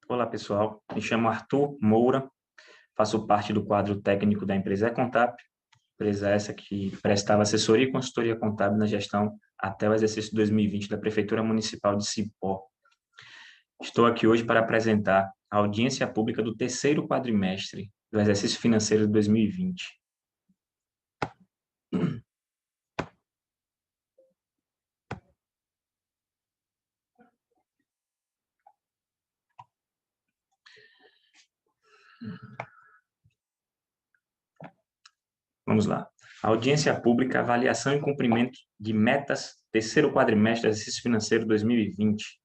Olá, pessoal. Me chamo Arthur Moura, faço parte do quadro técnico da empresa Econtap, empresa essa que prestava assessoria e consultoria contábil na gestão até o exercício 2020 da Prefeitura Municipal de Cipó. Estou aqui hoje para apresentar a audiência pública do terceiro quadrimestre do exercício financeiro de 2020. Vamos lá. Audiência pública, avaliação e cumprimento de metas, terceiro quadrimestre do exercício financeiro 2020.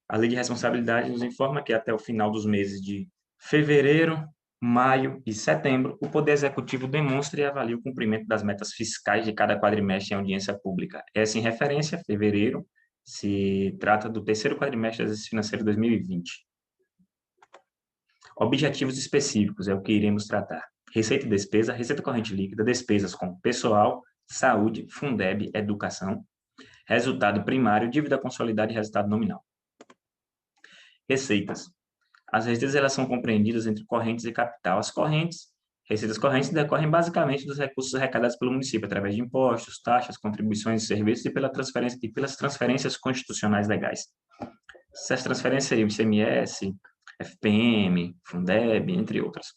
A Lei de Responsabilidade nos informa que até o final dos meses de fevereiro, maio e setembro, o Poder Executivo demonstra e avalia o cumprimento das metas fiscais de cada quadrimestre em audiência pública. Essa em referência, fevereiro, se trata do terceiro quadrimestre do exercício financeiro 2020. Objetivos específicos é o que iremos tratar. Receita e despesa, receita corrente líquida, despesas com pessoal, saúde, Fundeb, educação, resultado primário, dívida consolidada e resultado nominal. Receitas. As receitas elas são compreendidas entre correntes e capital. Receitas correntes decorrem basicamente dos recursos arrecadados pelo município através de impostos, taxas, contribuições e serviços e pelas transferências constitucionais legais. Essas transferências seriam ICMS, FPM, Fundeb, entre outras.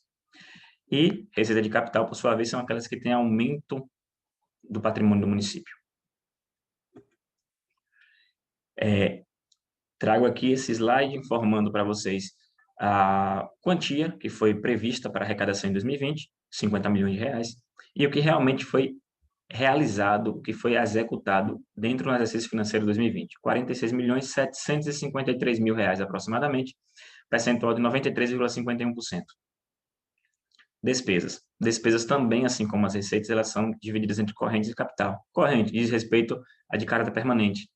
E receita de capital, por sua vez, são aquelas que têm aumento do patrimônio do município. Trago aqui esse slide informando para vocês a quantia que foi prevista para arrecadação em 2020, 50 milhões de reais, e o que realmente foi realizado, o que foi executado dentro do exercício financeiro 2020, 46 milhões 753 mil reais aproximadamente, percentual de 93,51%. Despesas. Despesas também, assim como as receitas, elas são divididas entre correntes e capital. Corrente diz respeito à de caráter permanente,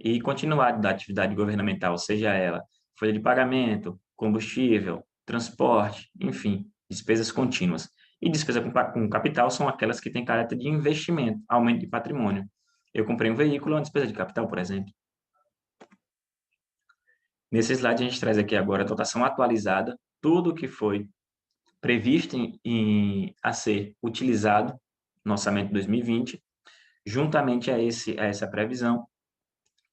e continuidade da atividade governamental, seja ela folha de pagamento, combustível, transporte, enfim, despesas contínuas. E despesa com capital são aquelas que têm caráter de investimento, aumento de patrimônio. Eu comprei um veículo, uma despesa de capital, por exemplo. Nesse slide, a gente traz aqui agora a dotação atualizada, tudo que foi previsto a ser utilizado no orçamento de 2020, juntamente a essa previsão,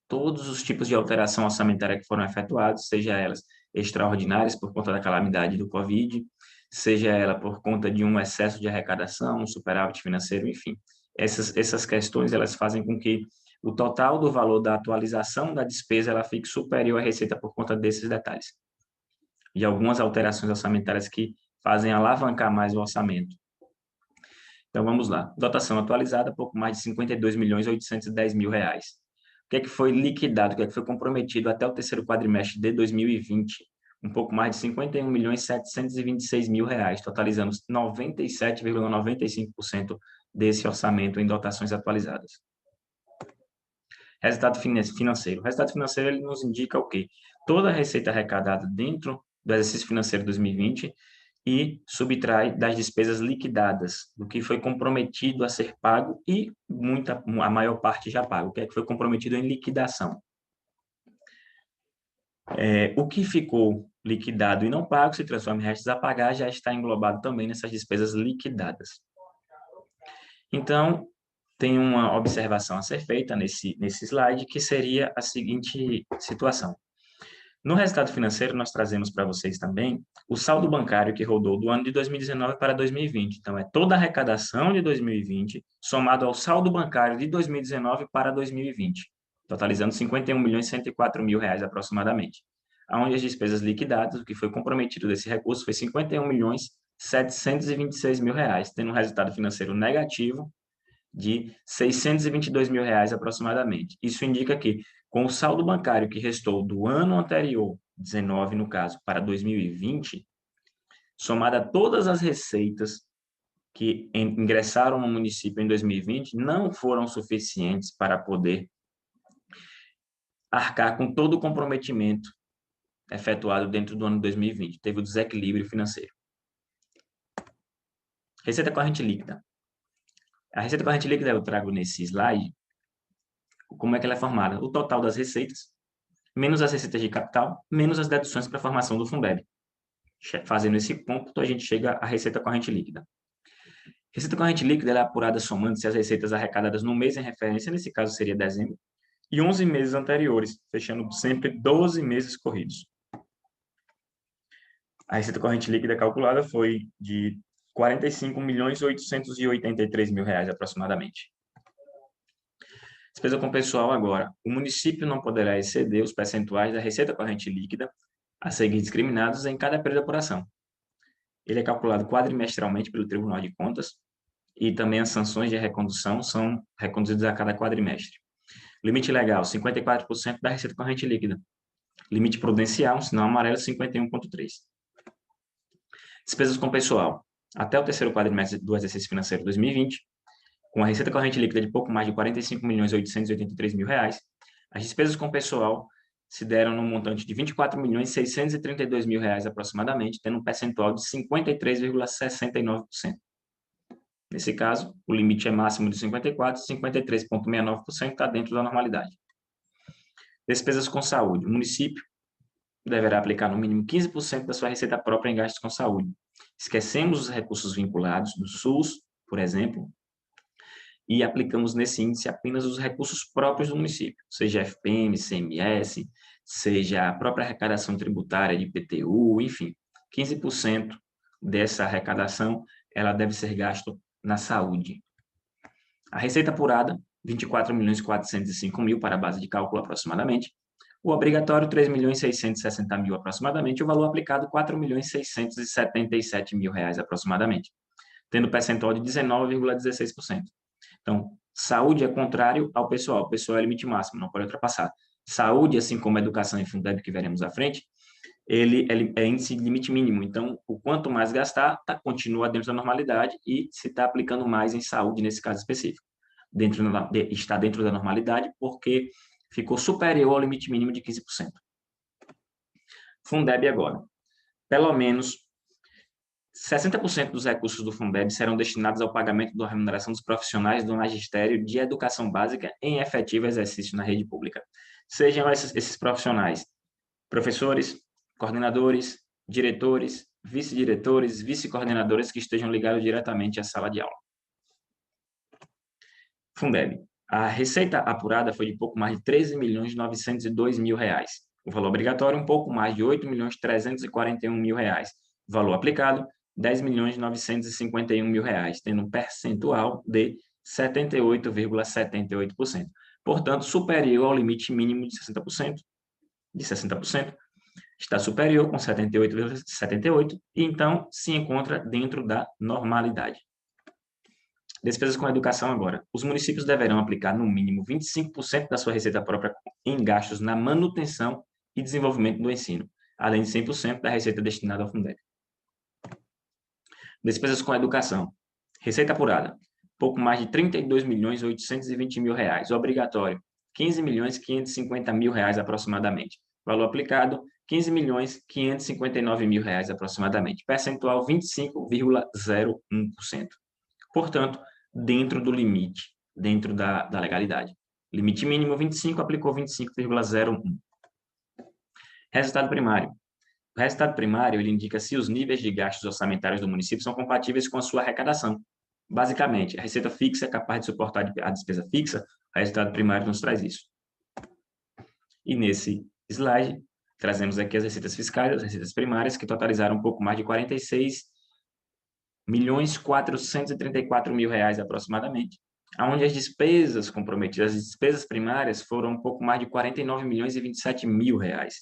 todos os tipos de alteração orçamentária que foram efetuados, seja elas extraordinárias por conta da calamidade do Covid, seja ela por conta de um excesso de arrecadação, um superávit financeiro, enfim. Essas questões, elas fazem com que o total do valor da atualização da despesa ela fique superior à receita por conta desses detalhes. E algumas alterações orçamentárias que fazem alavancar mais o orçamento. Então, vamos lá. Dotação atualizada, pouco mais de 52 milhões 810 mil reais. O que é que foi liquidado, o que é que foi comprometido até o terceiro quadrimestre de 2020? Um pouco mais de 51 milhões 726 mil reais, totalizando 97,95% desse orçamento em dotações atualizadas. Resultado financeiro. O resultado financeiro ele nos indica o quê? Toda a receita arrecadada dentro do exercício financeiro 2020 e subtrai das despesas liquidadas, do que foi comprometido a ser pago e a maior parte já pago, o que é que foi comprometido em liquidação. O que ficou liquidado e não pago se transforma em restos a pagar, já está englobado também nessas despesas liquidadas. Então, tem uma observação a ser feita nesse slide, que seria a seguinte situação. No resultado financeiro, nós trazemos para vocês também o saldo bancário que rodou do ano de 2019 para 2020. Então, é toda a arrecadação de 2020 somado ao saldo bancário de 2019 para 2020, totalizando 51 milhões 104 mil reais aproximadamente. Onde as despesas liquidadas, o que foi comprometido desse recurso, foi 51 milhões 726 mil reais, tendo um resultado financeiro negativo de 622 mil reais aproximadamente. Isso indica que, com o saldo bancário que restou do ano anterior, 19 no caso, para 2020, somada a todas as receitas que ingressaram no município em 2020, não foram suficientes para poder arcar com todo o comprometimento efetuado dentro do ano 2020. Teve o desequilíbrio financeiro. Receita corrente líquida. A receita corrente líquida eu trago nesse slide, como é que ela é formada? O total das receitas, menos as receitas de capital, menos as deduções para a formação do Fundeb. Fazendo esse cômputo, a gente chega à receita corrente líquida. Receita corrente líquida é apurada somando-se as receitas arrecadadas no mês em referência, nesse caso seria dezembro, e 11 meses anteriores, fechando sempre 12 meses corridos. A receita corrente líquida calculada foi de R$ 45.883.000 aproximadamente. Despesa com pessoal agora. O município não poderá exceder os percentuais da receita corrente líquida a seguir discriminados em cada período de apuração. Ele é calculado quadrimestralmente pelo Tribunal de Contas e também as sanções de recondução são reconduzidas a cada quadrimestre. Limite legal, 54% da receita corrente líquida. Limite prudencial, sinal amarelo, 51,3%. Despesas com pessoal. Até o terceiro quadrimestre do exercício financeiro 2020, com a receita corrente líquida de pouco mais de R$ 45.883.000, as despesas com pessoal se deram no montante de R$ 24.632.000 aproximadamente, tendo um percentual de 53,69%. Nesse caso, o limite é máximo de 54%, 53,69% está dentro da normalidade. Despesas com saúde. O município deverá aplicar no mínimo 15% da sua receita própria em gastos com saúde. Esquecemos os recursos vinculados do SUS, por exemplo, e aplicamos nesse índice apenas os recursos próprios do município, seja FPM, CMS, seja a própria arrecadação tributária de IPTU, enfim, 15% dessa arrecadação ela deve ser gasto na saúde. A receita apurada, 24.405.000 para a base de cálculo aproximadamente, o obrigatório, 3.660.000 aproximadamente, o valor aplicado, 4.677.000 aproximadamente, tendo percentual de 19,16%. Então, saúde é contrário ao pessoal. O pessoal é limite máximo, não pode ultrapassar. Saúde, assim como a educação e Fundeb, que veremos à frente, ele é índice de limite mínimo. Então, o quanto mais gastar, continua dentro da normalidade e se está aplicando mais em saúde, nesse caso específico. Está dentro da normalidade porque ficou superior ao limite mínimo de 15%. Fundeb agora. Pelo menos 60% dos recursos do Fundeb serão destinados ao pagamento da remuneração dos profissionais do magistério de educação básica em efetivo exercício na rede pública. Sejam esses profissionais professores, coordenadores, diretores, vice-diretores, vice-coordenadores que estejam ligados diretamente à sala de aula. Fundeb. A receita apurada foi de pouco mais de R$ 13.902.000. O valor obrigatório, um pouco mais de R$ 8.341.000. O valor aplicado, R$ 10.951.000, tendo um percentual de 78,78%. Portanto, superior ao limite mínimo de 60%, está superior com 78,78%, e então se encontra dentro da normalidade. Despesas com educação agora. Os municípios deverão aplicar no mínimo 25% da sua receita própria em gastos na manutenção e desenvolvimento do ensino, além de 100% da receita destinada ao Fundeb. Despesas com educação. Receita apurada, pouco mais de R$ 32.820.000. Obrigatório, R$ 15.550.000 aproximadamente. Valor aplicado, R$ 15.559.000 aproximadamente. Percentual, 25,01%. Portanto, dentro do limite, dentro da legalidade. Limite mínimo 25, aplicou 25,01. Resultado primário. O resultado primário ele indica se os níveis de gastos orçamentários do município são compatíveis com a sua arrecadação. Basicamente, a receita fixa é capaz de suportar a despesa fixa, o resultado primário nos traz isso. E nesse slide, trazemos aqui as receitas fiscais, as receitas primárias, que totalizaram um pouco mais de R$ 46.434.000 aproximadamente, onde as despesas comprometidas, as despesas primárias, foram um pouco mais de R$ 49.027.000.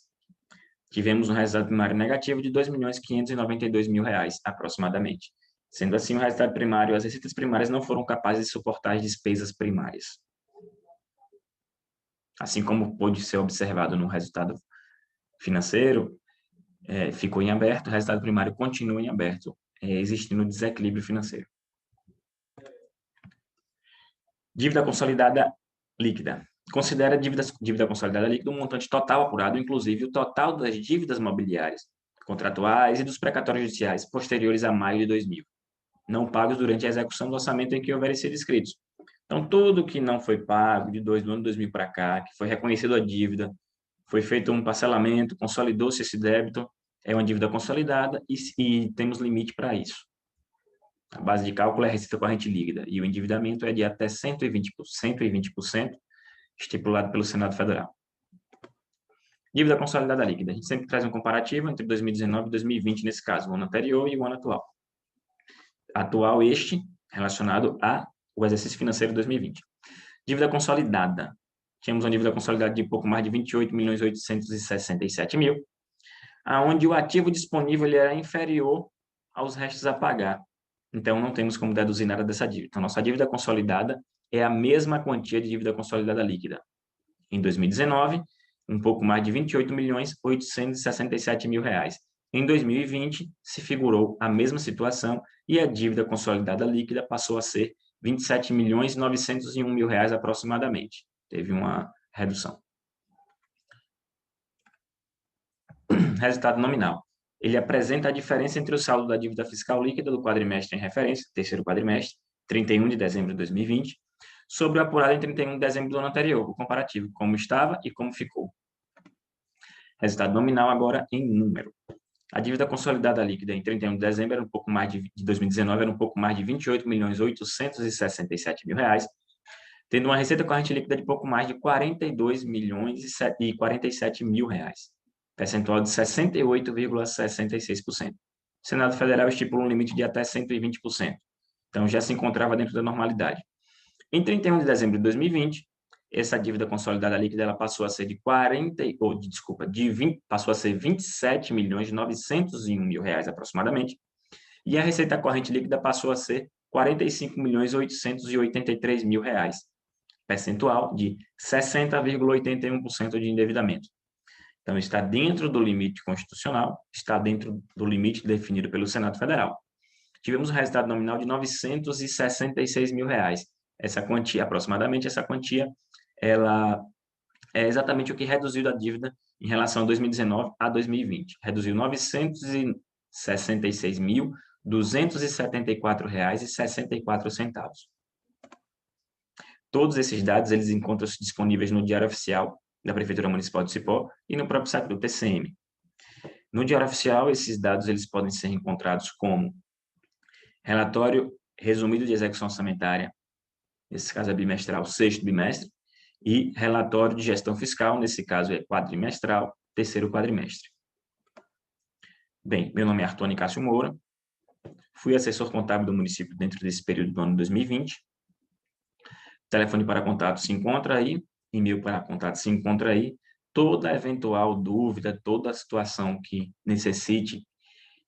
Tivemos um resultado primário negativo de R$ 2.592.000 aproximadamente. Sendo assim, o resultado primário, as receitas primárias não foram capazes de suportar as despesas primárias. Assim como pôde ser observado no resultado financeiro, ficou em aberto, o resultado primário continua em aberto, existindo desequilíbrio financeiro. Dívida consolidada líquida. Considera a dívida consolidada líquida um montante total apurado, inclusive o total das dívidas mobiliárias, contratuais e dos precatórios judiciais posteriores a maio de 2000, não pagos durante a execução do orçamento em que houverem sido inscritos. Então, tudo que não foi pago do ano 2000 para cá, que foi reconhecido a dívida, foi feito um parcelamento, consolidou-se esse débito, é uma dívida consolidada e temos limite para isso. A base de cálculo é a receita corrente líquida e o endividamento é de até 120%, estipulado pelo Senado Federal. Dívida consolidada líquida. A gente sempre traz um comparativo entre 2019 e 2020, nesse caso, o ano anterior e o ano atual. Atual este, relacionado ao exercício financeiro de 2020. Dívida consolidada. Tínhamos uma dívida consolidada de pouco mais de 28.867.000, aonde o ativo disponível ele era inferior aos restos a pagar. Então, não temos como deduzir nada dessa dívida. Então, nossa dívida consolidada é a mesma quantia de dívida consolidada líquida. Em 2019, um pouco mais de 28.867.000 reais. Em 2020, se figurou a mesma situação e a dívida consolidada líquida passou a ser 27.901.000 reais aproximadamente. Teve uma redução. Resultado nominal. Ele apresenta a diferença entre o saldo da dívida fiscal líquida do quadrimestre em referência, terceiro quadrimestre, 31 de dezembro de 2020, sobre o apurado em 31 de dezembro do ano anterior, o comparativo, como estava e como ficou. Resultado nominal agora em número. A dívida consolidada líquida em 31 de dezembro era um pouco mais de 2019, era um pouco mais de 28.867.000 reais, tendo uma receita corrente líquida de pouco mais de 42.047.000 reais. Percentual de 68,66%. O Senado Federal estipula um limite de até 120%. Então, já se encontrava dentro da normalidade. Em 31 de dezembro de 2020, essa dívida consolidada líquida ela passou a ser passou a ser 27.901.000 reais aproximadamente, e a receita corrente líquida passou a ser 45.883.000 reais, percentual de 60,81% de endividamento. Então, está dentro do limite constitucional, está dentro do limite definido pelo Senado Federal. Tivemos um resultado nominal de 966.000 reais. Essa quantia, aproximadamente, essa quantia, ela é exatamente o que reduziu a dívida em relação a 2019 a 2020. Reduziu R$ 966.274,64. Todos esses dados eles encontram-se disponíveis no Diário Oficial da Prefeitura Municipal de Cipó e no próprio site do TCM. No Diário Oficial, esses dados eles podem ser encontrados como relatório resumido de execução orçamentária, nesse caso é bimestral, sexto bimestre, e relatório de gestão fiscal, nesse caso é quadrimestral, terceiro quadrimestre. Bem, meu nome é Arthur Nicásio Moura, fui assessor contábil do município dentro desse período do ano 2020. O telefone para contato se encontra aí, e-mail para contato se encontra aí. Toda eventual dúvida, toda situação que necessite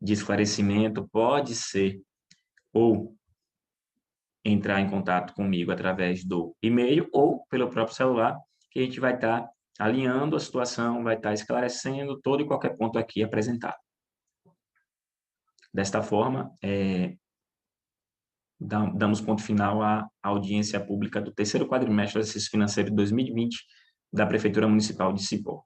de esclarecimento pode ser ou entrar em contato comigo através do e-mail ou pelo próprio celular, que a gente vai estar alinhando a situação, vai estar esclarecendo todo e qualquer ponto aqui apresentado. Desta forma, damos ponto final à audiência pública do terceiro quadrimestre do exercício financeiro de 2020 da Prefeitura Municipal de Cipó.